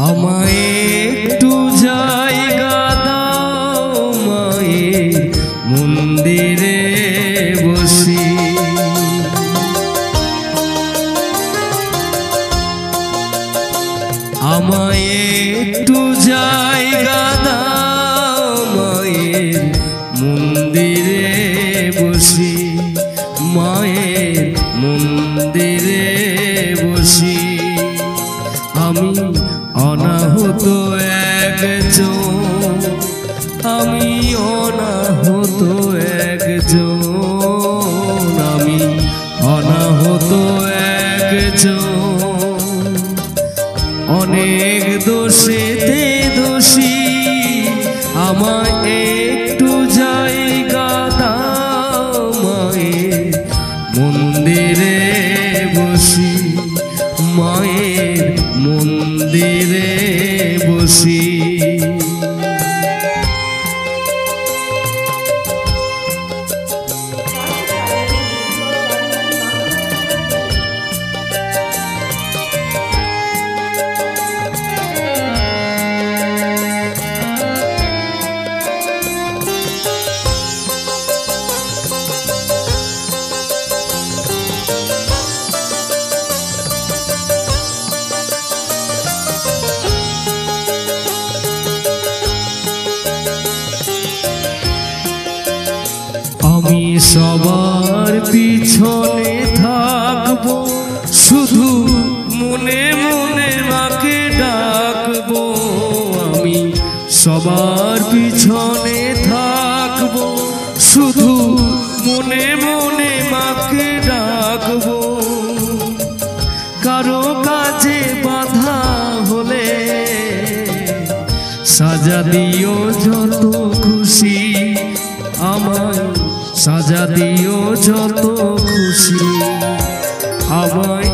আমায় একটু জায়গা দাও মায়ের মন্দিরে বসি। আমায় একটু জায়গা দাও মায়ের মন্দিরে বসি, মায়ের মন্দিরে বসি। আমি অনাহত একজন, আমি অনাহত একজন, আমি অনাহত একজন। অনেক দোষেতে দোষী, আমায় একটু জায়গা দাও মায়ের মন্দিরে বসি, মায়ের মন্দিরে বসি। আমি সবার পিছনে থাকবো, শুধু মনে মনে মাকে ডাকবো। আমি সবার পিছনে থাকবো, শুধু মনে মনে মাকে ডাকবো। কারো কাজে বাধা হলে সাজা দিও যত খুশি, আমায় সাজা দিও যত খুশি। আমায়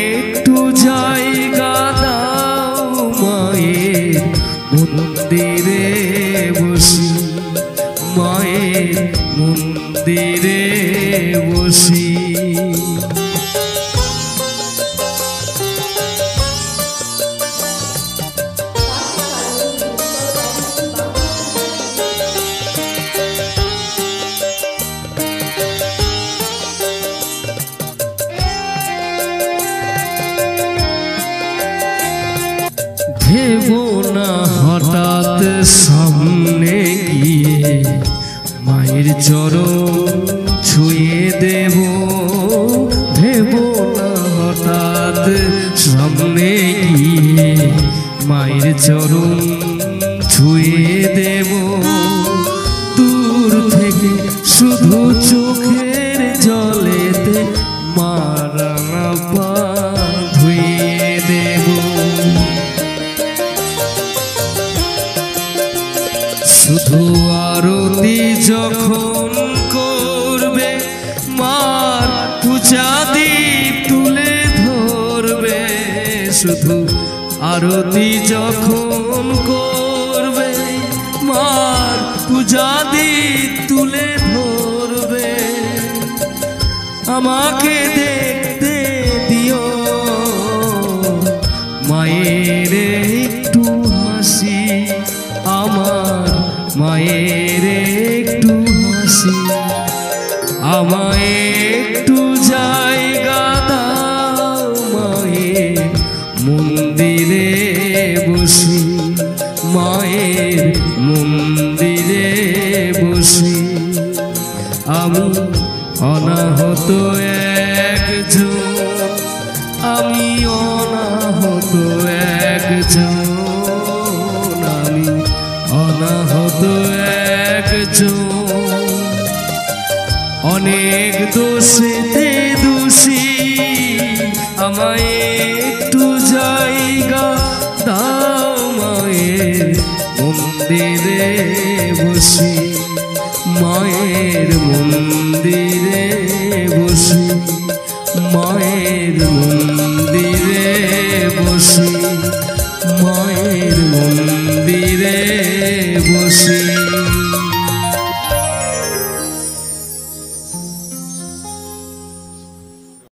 একটু জায়গা দাও মায়ের মন্দিরে বসি, মায়ের মন্দিরে বসি। ভেবো না হঠাৎ সামনে গিয়ে মায়ের চরণ ছুঁয়ে দেব। ভেবো না হঠাৎ সামনে গিয়ে মায়ের চরণ ছুঁয়ে দেব। দূর থেকে শুধু চোখের জলেতে মারানা পা ধুয়ে দেব। শুধু আরতি যখন করবে মার পূজা দীপ তুলে ধরবে। শুধু আরতি যখন করবে মার পূজা দীপ তুলে ধরবে। আমাকে দেখতে দিও মায়ের একটু হাসি, আমার মায়ের একটু হাসি। আমায় একটু জায়গা দাও মায়ের মন্দিরে বসি, মায়ের মন্দিরে বসি। আমি অনাহত একজন, আমি অনাহত একজন, আমি অনাহত একজন। অনেক দোষেতে দোষী, আমায় একটু জায়গা দাও মায়ের মন্দিরে বসি, মায়ের মন্দিরে বসি, মায়ের মন্দিরে বসি, মায়ের মন্দিরে বসি।